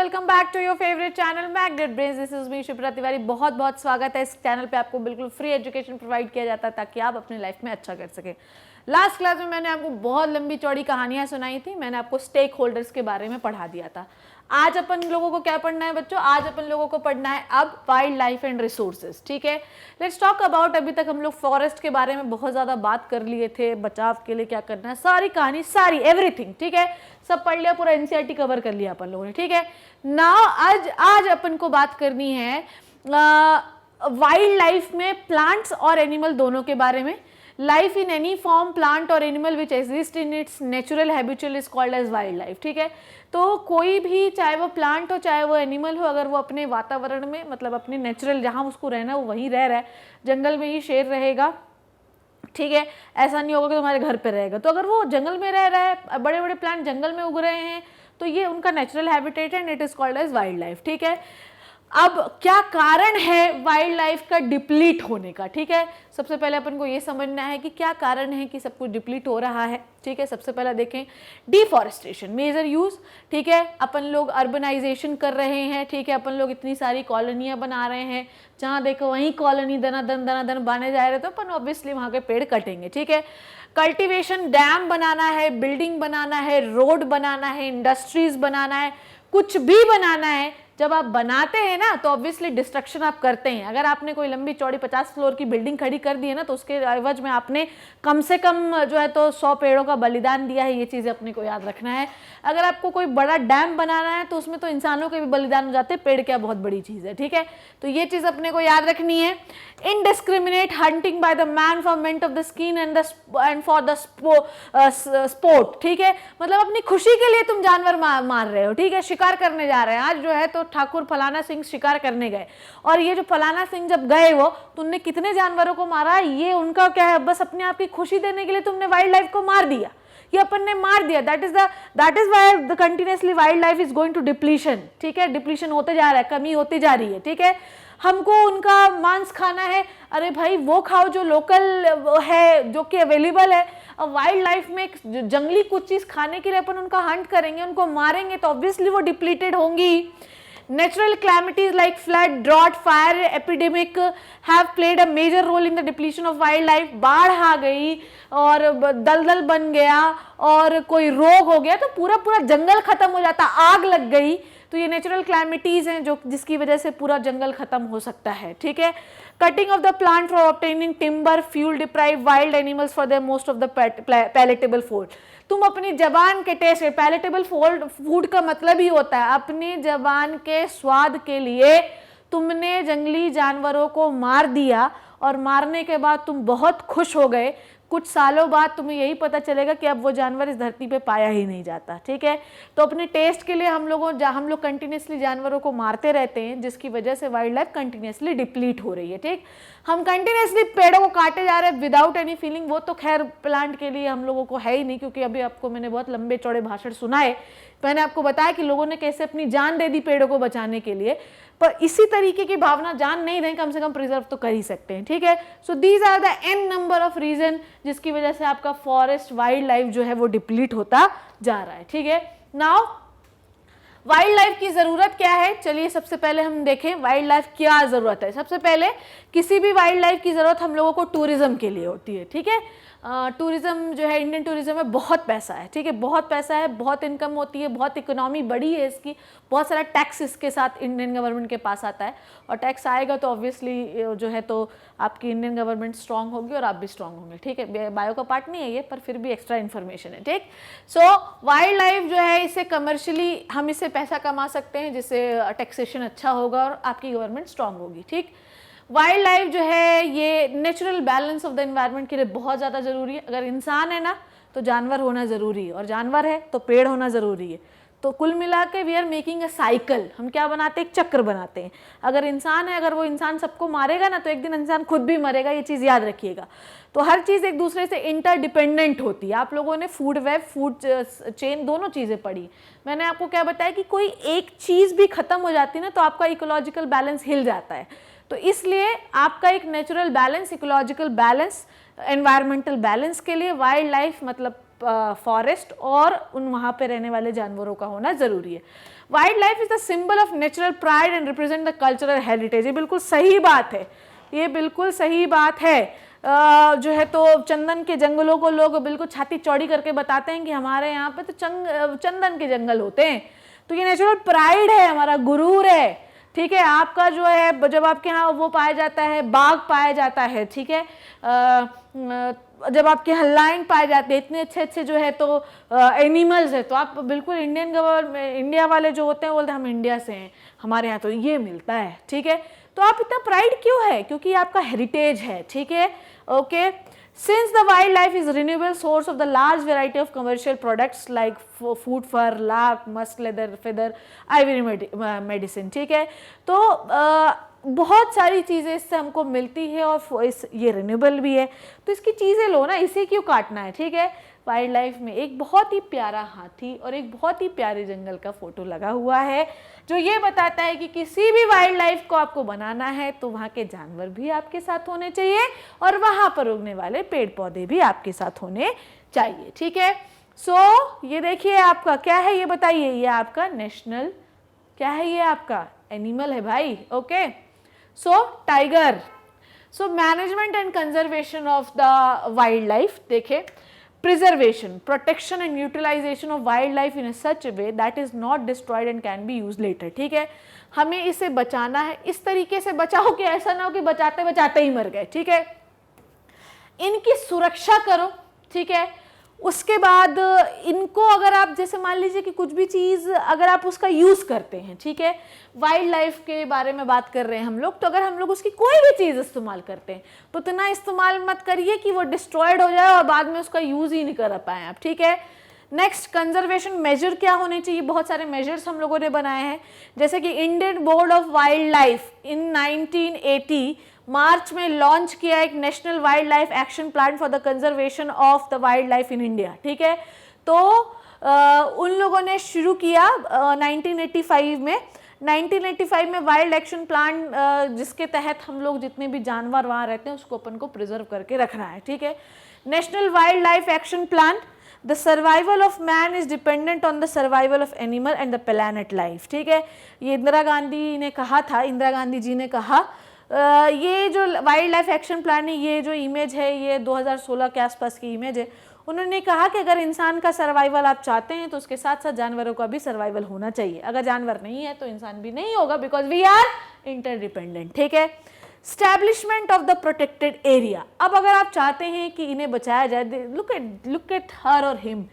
Welcome back to your favourite channel magnet brains. This is me Shipra Tiwari. बहुत बहुत स्वागत है। इस चैनल पे आपको बिल्कुल फ्री एजुकेशन प्रोवाइड किया जाता है ताकि आप अपनी लाइफ में अच्छा कर सकें। लास्ट क्लास में मैंने आपको बहुत लंबी चौड़ी कहानियां सुनाई थी। मैंने आपको स्टेक होल्डर्स के बारे में पढ़ा दिया था। आज अपन लोगों को क्या पढ़ना है बच्चों? आज अपन लोगों को पढ़ना है अब वाइल्ड लाइफ एंड रिसोर्सेज। ठीक है, लेट्स टॉक अबाउट। अभी तक हम लोग फॉरेस्ट के बारे में बहुत ज़्यादा बात कर लिए थे, बचाव के लिए क्या करना है, सारी कहानी, सारी एवरीथिंग, ठीक है, सब पढ़ लिया, पूरा एनसीईआरटी कवर कर लिया अपन लोगों ने। ठीक है, नाउ आज अपन को बात करनी है वाइल्ड लाइफ में प्लांट्स और एनिमल दोनों के बारे में। Life in any form, plant और animal which exist in its natural habitual is called as wild life. ठीक है, तो कोई भी, चाहे वो प्लांट हो चाहे वो एनिमल हो, अगर वो अपने वातावरण में, मतलब अपने नेचुरल जहाँ उसको रहना है वो वहीं रह रहा है, जंगल में ही शेर रहेगा, ठीक है, ऐसा नहीं होगा कि तुम्हारे घर पे रहेगा। तो अगर वो जंगल में रह रहा है, बड़े बड़े प्लांट जंगल में उग रहे हैं, तो ये उनका नेचुरल हैबिटेट है and it is called as wild life. ठीक है, अब क्या कारण है वाइल्ड लाइफ का डिप्लीट होने का? ठीक है, सबसे पहले अपन को ये समझना है कि क्या कारण है कि सब कुछ डिप्लीट हो रहा है। ठीक है, सबसे पहले देखें डिफॉरेस्टेशन, मेजर यूज। ठीक है, अपन लोग अर्बनाइजेशन कर रहे हैं। ठीक है, अपन लोग इतनी सारी कॉलोनियां बना रहे हैं, जहां देखो वहीं कॉलोनी दना दन बने जा रहे, तो अपन ऑब्वियसली वहां के पेड़ कटेंगे। ठीक है, कल्टीवेशन, डैम बनाना है, बिल्डिंग बनाना है, रोड बनाना है, इंडस्ट्रीज बनाना है, कुछ भी बनाना है। जब आप बनाते हैं ना तो ऑब्वियसली डिस्ट्रक्शन आप करते हैं। अगर आपने कोई लंबी चौड़ी 50 फ्लोर की बिल्डिंग खड़ी कर दी है ना, तो उसके एवज में आपने कम से कम जो है तो 100 पेड़ों का बलिदान दिया है। ये चीज़ अपने को याद रखना है। अगर आपको कोई बड़ा डैम बनाना है तो उसमें तो इंसानों के भी बलिदान हो जाते हैं, पेड़ क्या बहुत बड़ी चीज़ है। ठीक है, तो ये चीज़ अपने को याद रखनी है। Indiscriminate hunting by the man for meant of the skin and for the sport. ठीक है, मतलब अपनी खुशी के लिए तुम जानवर मार रहे हो। ठीक है, शिकार करने जा रहे हैं। आज जो है तो ठाकुर फलाना सिंह शिकार करने गए, और ये जो फलाना सिंह जब गए वो, तुमने कितने जानवरों को मारा, ये उनका क्या है, बस अपने आप की खुशी देने के लिए तुमने वाइल्ड लाइफ को मार दिया, ये अपन ने मार दिया। That is why the continuously wildlife is going to depletion. ठीक है, डिप्लीशन होते जा रहा है, कमी होती जा रही है। ठीक है, हमको उनका मांस खाना है, अरे भाई वो खाओ जो लोकल है, जो कि अवेलेबल है। अब वाइल्ड लाइफ में जंगली कुछ चीज खाने के लिए अपन उनका हंट करेंगे, उनको मारेंगे, तो ऑब्वियसली वो डिप्लीटेड होंगी। Natural calamities like flood, drought, fire, epidemic have played a major role in the depletion of wildlife. बाढ़ आ गई और दलदल बन गया और कोई रोग हो गया तो पूरा पूरा जंगल खत्म हो जाता, आग लग गई, तो ये नेचुरल क्लैमिटीज हैं जो जिसकी वजह से पूरा जंगल खत्म हो सकता है। ठीक है, cutting of the plant for obtaining timber, fuel deprive wild animals for the most of the palatable food. तुम अपनी जबान के टेस्ट, पैलेटेबल फूड का मतलब ही होता है अपनी जबान के स्वाद के लिए तुमने जंगली जानवरों को मार दिया, और मारने के बाद तुम बहुत खुश हो गए। कुछ सालों बाद तुम्हें यही पता चलेगा कि अब वो जानवर इस धरती पे पाया ही नहीं जाता। ठीक है, तो अपने टेस्ट के लिए हम लोग कंटिन्यूसली जानवरों को मारते रहते हैं, जिसकी वजह से वाइल्ड लाइफ कंटिन्यूसली डिप्लीट हो रही है। ठीक, हम कंटिन्यूसली पेड़ों को काटे जा रहे हैं विदाउट एनी फीलिंग। वो तो खैर प्लांट के लिए हम लोगों को है ही नहीं, क्योंकि अभी आपको मैंने बहुत लंबे चौड़े भाषण सुनाए, मैंने आपको बताया कि लोगों ने कैसे अपनी जान दे दी पेड़ों को बचाने के लिए, पर इसी तरीके की भावना जान नहीं दें, कम से कम प्रिजर्व तो कर ही सकते हैं। ठीक है, so these are the n number of region जिसकी वजह से आपका फॉरेस्ट वाइल्ड लाइफ जो है वो डिप्लीट होता जा रहा है। ठीक है, नाउ वाइल्ड लाइफ की जरूरत क्या है? चलिए सबसे पहले हम देखें वाइल्ड लाइफ क्या जरूरत है। सबसे पहले किसी भी वाइल्ड लाइफ की जरूरत हम लोगों को टूरिज्म के लिए होती है। ठीक है, टूरिज्म जो है, इंडियन टूरिज्म में बहुत पैसा है। ठीक है, बहुत पैसा है, बहुत इनकम होती है, बहुत इकोनॉमी बड़ी है इसकी, बहुत सारा टैक्स इसके साथ इंडियन गवर्नमेंट के पास आता है, और टैक्स आएगा तो ऑब्वियसली जो है तो आपकी इंडियन गवर्नमेंट स्ट्रांग होगी और आप भी स्ट्रांग होंगे। ठीक है, बायो का पार्ट नहीं है ये, पर फिर भी एक्स्ट्रा इन्फॉर्मेशन है। ठीक, सो वाइल्ड लाइफ जो है, इसे कमर्शियली हम इससे पैसा कमा सकते हैं, जिससे टैक्सेशन अच्छा होगा और आपकी गवर्नमेंट स्ट्रांग होगी। ठीक, वाइल्ड लाइफ जो है ये natural balance of the environment के लिए बहुत ज़्यादा ज़रूरी है। अगर इंसान है ना तो जानवर होना ज़रूरी है, और जानवर है तो पेड़ होना ज़रूरी है। तो कुल मिला के we are making a cycle. हम क्या बनाते हैं? एक चक्र बनाते हैं। अगर इंसान है, अगर वो इंसान सबको मारेगा ना तो एक दिन इंसान खुद भी मरेगा, ये चीज़ याद रखिएगा। तो हर चीज़ एक दूसरे से इंटरडिपेंडेंट होती है। आप लोगों ने फूड वेब, फूड चेन दोनों चीज़ें पढ़ी। मैंने आपको क्या बताया कि कोई एक चीज़ भी खत्म हो जाती है ना तो आपका इकोलॉजिकल बैलेंस हिल जाता है। तो इसलिए आपका एक natural balance, ecological balance, environmental balance के लिए वाइल्ड लाइफ मतलब फॉरेस्ट और उन वहाँ पे रहने वाले जानवरों का होना ज़रूरी है। Wild life is the symbol of natural pride and represent the cultural heritage. ये बिल्कुल सही बात है, ये बिल्कुल सही बात है। जो है तो चंदन के जंगलों को लोग बिल्कुल छाती चौड़ी करके बताते हैं कि हमारे यहाँ पे तो चंदन के जंगल होते हैं। तो ये नेचुरल प्राइड है, हमारा गुरूर है, ठीक है। आपका जो है जब आपके यहाँ वो पाया जाता है, बाघ पाया जाता है, ठीक है, जब आपके यहाँ लायन पाए जाते हैं, इतने अच्छे अच्छे जो है तो एनिमल्स है, तो आप बिल्कुल इंडियन गवर्नमेंट, इंडिया वाले जो होते हैं बोलते हैं हम इंडिया से हैं, हमारे यहाँ तो ये मिलता है, ठीक है। तो आप इतना प्राइड क्यों है? क्योंकि आपका हेरिटेज है, ठीक है, okay. Since the wildlife is renewable source of the large variety of commercial products like food fur, lark, musk leather, feather, ivory medicine, ठीक है। तो बहुत सारी चीज़ें इससे हमको मिलती है और ये रिन्यूएबल भी है, तो इसकी चीज़ें लो ना, इसे क्यों काटना है, ठीक है। वाइल्ड लाइफ में एक बहुत ही प्यारा हाथी और एक बहुत ही प्यारे जंगल का फोटो लगा हुआ है जो ये बताता है कि किसी भी वाइल्ड लाइफ को आपको बनाना है तो वहाँ के जानवर भी आपके साथ होने चाहिए और वहाँ पर उगने वाले पेड़ पौधे भी आपके साथ होने चाहिए, ठीक है। सो ये देखिए आपका क्या है, ये बताइए, ये आपका नेशनल क्या है, ये आपका एनिमल है भाई, okay. So tiger. So management and conservation of the wild life, देखे, preservation, protection and utilization of wildlife in a such a way that is not destroyed and can be used later, ठीक है। हमें इसे बचाना है, इस तरीके से बचाओ कि ऐसा ना हो कि बचाते बचाते ही मर गए, ठीक है। इनकी सुरक्षा करो, ठीक है। उसके बाद इनको अगर आप जैसे मान लीजिए कि कुछ भी चीज़ अगर आप उसका यूज़ करते हैं, ठीक है, वाइल्ड लाइफ के बारे में बात कर रहे हैं हम लोग, तो अगर हम लोग उसकी कोई भी चीज़ इस्तेमाल करते हैं तो इतना इस्तेमाल मत करिए कि वो डिस्ट्रॉयड हो जाए और बाद में उसका यूज़ ही नहीं कर पाए आप, ठीक है। नेक्स्ट, कंजर्वेशन मेजर क्या होने चाहिए? बहुत सारे मेजर्स हम लोगों ने बनाए हैं, जैसे कि Indian board of wild life in 1980 मार्च में लॉन्च किया एक national wild life action plan for the conservation of the wild life in India, ठीक है। तो उन लोगों ने शुरू किया 1985 में। 1985 में वाइल्ड एक्शन प्लान जिसके तहत हम लोग जितने भी जानवर वहाँ रहते हैं उसको अपन को प्रिजर्व करके रखना है, ठीक है। National wild life action plan, the survival of man is dependent on the survival of animal and the planet life, ठीक है। ये इंदिरा गांधी ने कहा था, इंदिरा गांधी जी ने कहा, ये जो वाइल्ड लाइफ एक्शन प्लान है, ये जो इमेज है ये 2016 के आसपास की इमेज है। उन्होंने कहा कि अगर इंसान का सर्वाइवल आप चाहते हैं तो उसके साथ साथ जानवरों का भी सर्वाइवल होना चाहिए। अगर जानवर नहीं है तो इंसान भी नहीं होगा, बिकॉज वी आर इंटरडिपेंडेंट, ठीक है। Establishment of the protected area, अब अगर आप चाहते हैं कि इन्हें बचाया जाए, लुक एट हर और him,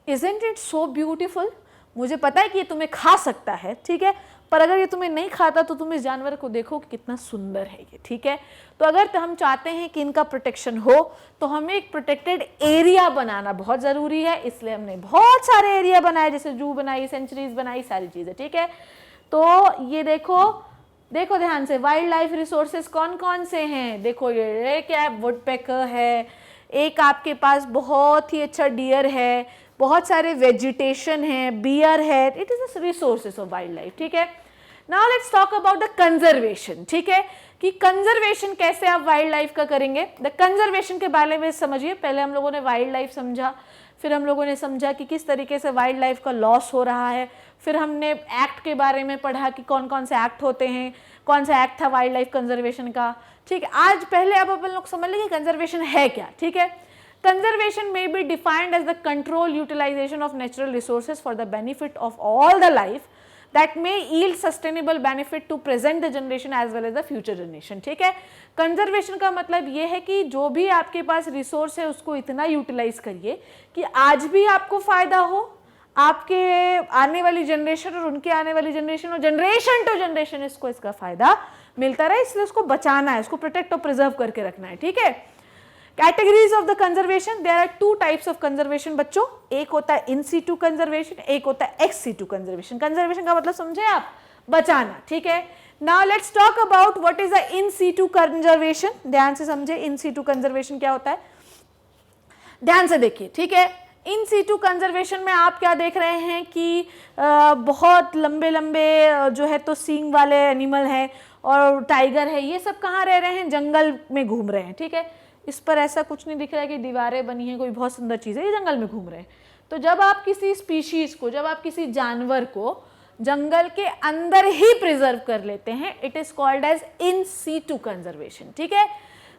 isn't it so beautiful. मुझे पता है कि ये तुम्हें खा सकता है, ठीक है, पर अगर ये तुम्हें नहीं खाता तो तुम इस जानवर को देखो कि कितना सुंदर है ये, ठीक है। तो अगर हम चाहते हैं कि इनका प्रोटेक्शन हो तो हमें एक प्रोटेक्टेड एरिया बनाना बहुत ज़रूरी है, इसलिए हमने बहुत सारे एरिया बनाए, जैसे जू बनाई, सेंचुरीज बनाई, सारी चीज़ें, ठीक है। तो ये देखो ध्यान से, वाइल्ड लाइफ रिसोर्सेज कौन कौन से हैं, देखो ये क्या है, वुडपेकर है, एक आपके पास बहुत ही अच्छा डियर है, बहुत सारे वेजिटेशन है, बियर है, it is the resources of wild life, ठीक है। Now let's talk about the conservation, ठीक है, कि कंजर्वेशन कैसे आप वाइल्ड लाइफ का करेंगे। द कंजर्वेशन के बारे में समझिए, पहले हम लोगों ने वाइल्ड लाइफ समझा, फिर हम लोगों ने समझा कि किस तरीके से वाइल्ड लाइफ का लॉस हो रहा है, फिर हमने एक्ट के बारे में पढ़ा कि कौन कौन से एक्ट होते हैं, कौन सा एक्ट था वाइल्ड लाइफ कंजर्वेशन का, ठीक है। आज पहले अब अपन लोग समझ लेंगे कंजर्वेशन है क्या, ठीक है। Conservation may be defined as the controlled utilization of natural resources for the benefit of all the life that may yield sustainable benefit to present the generation as well as the future generation, ठीक है। Conservation का मतलब ये है कि जो भी आपके पास रिसोर्स है उसको इतना यूटिलाइज करिए कि आज भी आपको फायदा हो, आपके आने वाली जनरेशन और उनके आने वाली जनरेशन और जनरेशन टू जनरेशन इसको इसका फायदा मिलता रहे, इसलिए उसको बचाना है, उसको प्रोटेक्ट और प्रिजर्व करके रखना है, ठीक है। Categories of the conservation, there are two types of conservation बच्चों, एक होता है इन सीटू कंजर्वेशन, एक होता है एक्स सीटू कंजर्वेशन। कंजर्वेशन का मतलब समझे आप, बचाना, ठीक है। Now let's talk about what is the in situ conservation, ध्यान से समझे इन सीटू कंजर्वेशन क्या होता है, ध्यान से देखिए, ठीक है। इन सीटू कंजर्वेशन में आप क्या देख रहे हैं कि बहुत लंबे लंबे जो है तो सींग वाले एनिमल हैं और टाइगर है, ये सब कहाँ रह रहे हैं, जंगल में घूम रहे हैं, ठीक है। इस पर ऐसा कुछ नहीं दिख रहा है कि दीवारें बनी हैं, कोई बहुत सुंदर चीज़ है, ये जंगल में घूम रहे हैं। तो जब आप किसी स्पीशीज़ को, जब आप किसी जानवर को जंगल के अंदर ही प्रिजर्व कर लेते हैं, it is called as in situ conservation, ठीक है।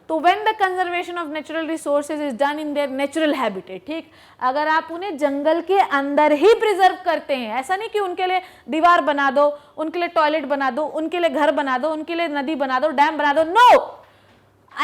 तो when the conservation of natural resources is done in their natural habitat, ठीक, अगर आप उन्हें जंगल के अंदर ही प्रिजर्व करते हैं, ऐसा नहीं कि उनके लिए दीवार बना दो, उनके लिए टॉयलेट बना दो, उनके लिए घर बना दो, उनके लिए नदी बना दो, डैम बना दो, नो,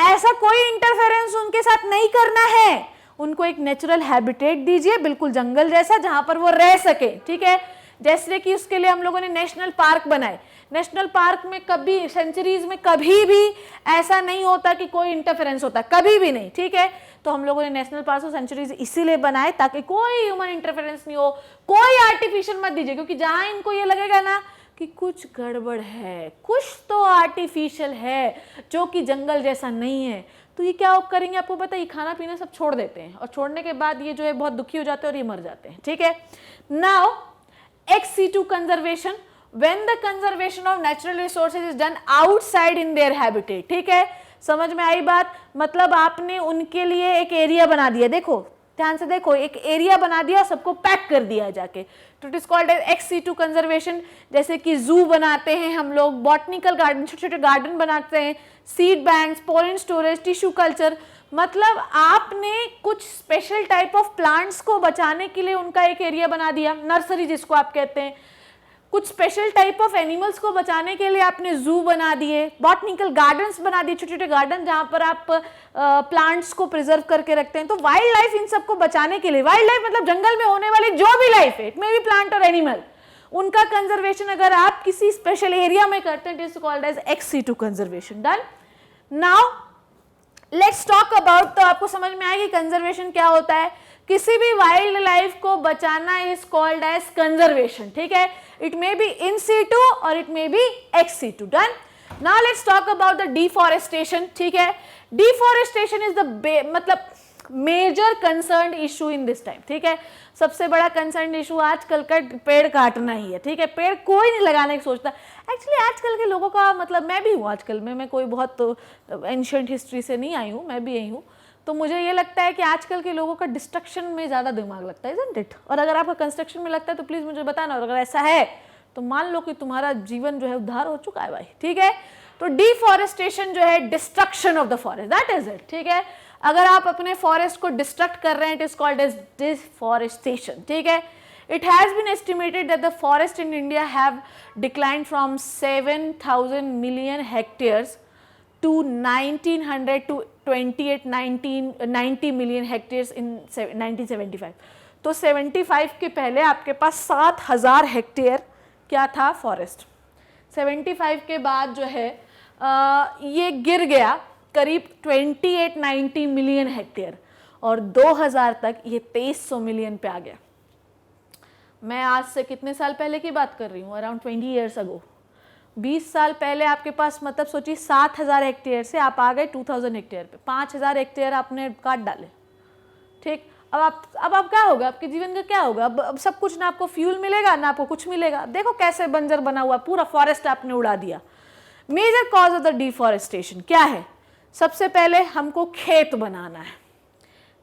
ऐसा कोई इंटरफेरेंस उनके साथ नहीं करना है। उनको एक नेचुरल हैबिटेट दीजिए, बिल्कुल जंगल जैसा, जहां पर वो रह सके, ठीक है। जैसे कि उसके लिए हम लोगों ने नेशनल पार्क बनाए, नेशनल पार्क में कभी सेंचुरीज में कभी भी ऐसा नहीं होता कि कोई इंटरफेरेंस होता, कभी भी नहीं, ठीक है। तो हम लोगों ने नेशनल पार्क और सेंचुरीज इसीलिए बनाए ताकि कोई ह्यूमन इंटरफेरेंस नहीं हो, कोई आर्टिफिशियल मत दीजिए, क्योंकि जहां इनको ये लगेगा ना कि कुछ गड़बड़ है, कुछ तो आर्टिफिशियल है जो कि जंगल जैसा नहीं है, तो ये क्या करेंगे आपको पता है, ये खाना पीना सब छोड़ देते हैं, और छोड़ने के बाद ये जो है बहुत दुखी हो जाते हैं और ये मर जाते हैं, ठीक है। Now ex situ conservation, when the conservation of natural resources is done outside in their habitat, ठीक है, समझ में आई बात। मतलब आपने उनके लिए एक एरिया बना दिया, देखो ध्यान से देखो, एक एरिया बना दिया, सबको पैक कर दिया जाके, तो it is called as ex situ conservation. जैसे कि जू बनाते हैं हम लोग, बॉटनिकल गार्डन, छोटे छोटे गार्डन बनाते हैं, seed banks, pollen storage, tissue culture, मतलब आपने कुछ स्पेशल टाइप ऑफ प्लांट्स को बचाने के लिए उनका एक एरिया बना दिया, नर्सरी जिसको आप कहते हैं, कुछ स्पेशल टाइप ऑफ एनिमल्स को बचाने के लिए आपने जू बना दिए, बॉटनिकल गार्डन्स बना दिए, छोटे छोटे गार्डन जहां पर आप प्लांट्स को प्रिजर्व करके रखते हैं। तो वाइल्ड लाइफ इन सबको बचाने के लिए, वाइल्ड लाइफ मतलब जंगल में होने वाली जो भी लाइफ है, इट मे बी प्लांट और एनिमल, उनका कंजर्वेशन अगर आप किसी स्पेशल एरिया में करते हैं, it is called as ex situ conservation. Done. Now let's talk about, तो आपको समझ में आएगी कंजर्वेशन क्या होता है। किसी भी वाइल्ड लाइफ को बचाना इज कॉल्ड एज कंजर्वेशन, ठीक है। It may be in situ और it may be ex situ. Done. Now let's talk about the deforestation, ठीक है। डिफॉरेस्टेशन इज द मतलब major concern issue in this time, ठीक है। सबसे बड़ा कंसर्न इशू आजकल का पेड़ काटना ही है, ठीक है। पेड़ कोई नहीं लगाने की सोचता। एक्चुअली आजकल के लोगों का मतलब, मैं भी हूँ आजकल में, मैं कोई बहुत एंशिएंट हिस्ट्री से नहीं आई हूँ, मैं भी यही हूँ, तो मुझे ये लगता है कि आजकल के लोगों का डिस्ट्रक्शन में ज़्यादा दिमाग लगता है, इजंट इट। और अगर आपका कंस्ट्रक्शन में लगता है तो प्लीज़ मुझे बताना, और अगर ऐसा है तो मान लो कि तुम्हारा जीवन जो है उद्धार हो चुका है भाई, ठीक है। तो डिफॉरेस्टेशन जो है destruction of the forest, that is it, ठीक है। अगर आप अपने फॉरेस्ट को डिस्ट्रक्ट कर रहे हैं, it is called as deforestation, ठीक है। It has been estimated that the forest in India have declined from 7,000 million hectares to 1900 to 90 million hectares in 1975. तो 75 के पहले आपके पास 7,000 हेक्टेयर क्या था, फॉरेस्ट। 75 के बाद जो है ये गिर गया करीब 2890 मिलियन हेक्टेयर, और 2000 तक ये 2300 मिलियन पे आ गया। मैं आज से कितने साल पहले की बात कर रही हूँ, अराउंड 20 ईयर्स अगो। 20 साल पहले आपके पास मतलब सोचिए 7,000 हेक्टेयर से आप आ गए 2000 हेक्टेयर पे, 5,000 हेक्टेयर आपने काट डाले, ठीक। अब आप क्या होगा, आपके जीवन का क्या होगा, अब सब कुछ ना आपको फ्यूल मिलेगा ना आपको कुछ मिलेगा। देखो कैसे बंजर बना हुआ, पूरा फॉरेस्ट आपने उड़ा दिया। Major cause of the deforestation क्या है, सबसे पहले हमको खेत बनाना है,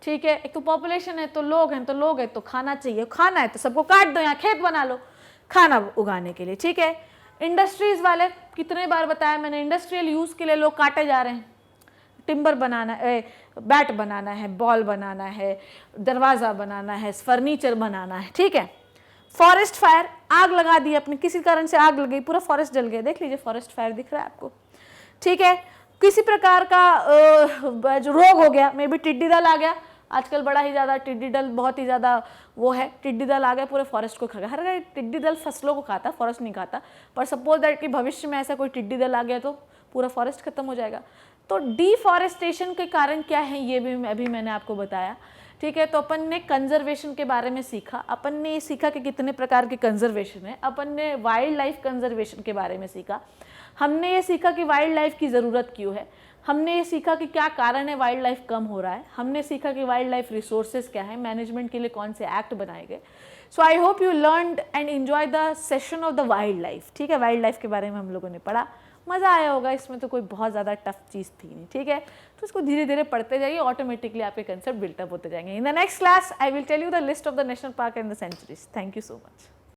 ठीक है। एक तो पॉपुलेशन है, तो लोग हैं, तो खाना चाहिए, खाना है तो सबको काट दो, यहाँ खेत बना लो खाना उगाने के लिए, ठीक है। इंडस्ट्रीज वाले, कितने बार बताया मैंने, इंडस्ट्रियल यूज़ के लिए लोग काटे जा रहे हैं, टिम्बर बनाना है, बैट बनाना है, बॉल बनाना है, दरवाज़ा बनाना है, फर्नीचर बनाना है, ठीक है। फॉरेस्ट फायर, आग लगा दी अपने, किसी कारण से आग लग गई, पूरा फॉरेस्ट जल गया, देख लीजिए फॉरेस्ट फायर दिख रहा है आपको, ठीक है। किसी प्रकार का जो रोग हो गया, मे बी टिड्डी दल आ गया, आजकल बड़ा ही ज़्यादा टिड्डी दल बहुत ही ज़्यादा वो है, टिड्डी दल आ गया पूरे फॉरेस्ट को खा गया। हर टिड्डी दल फसलों को खाता, फॉरेस्ट नहीं खाता, पर सपोज दैट कि भविष्य में ऐसा कोई टिड्डी दल आ गया तो पूरा फॉरेस्ट खत्म हो जाएगा। तो डिफॉरेस्टेशन के कारण क्या है ये भी अभी मैंने आपको बताया, ठीक है। तो अपन ने कंजर्वेशन के बारे में सीखा, अपन ने ये सीखा कि कितने प्रकार के कंजर्वेशन है, अपन ने वाइल्ड लाइफ कंजर्वेशन के बारे में सीखा, हमने ये सीखा कि वाइल्ड लाइफ की ज़रूरत क्यों है, हमने ये सीखा कि क्या कारण है वाइल्ड लाइफ कम हो रहा है, हमने सीखा कि वाइल्ड लाइफ रिसोर्सेज क्या है, मैनेजमेंट के लिए कौन से एक्ट बनाए गए। So I hope you learned and enjoy the session of the wild life, ठीक है। वाइल्ड लाइफ के बारे में हम लोगों ने पढ़ा, मज़ा आया होगा, इसमें तो कोई बहुत ज़्यादा टफ चीज़ थी नहीं, ठीक है। तो इसको धीरे धीरे पढ़ते जाइए, ऑटोमेटिकली आपके कंसेप्ट बिल्टअप होते जाएंगे। In the next class I will tell you the list of the national park and the sanctuaries. Thank you so much.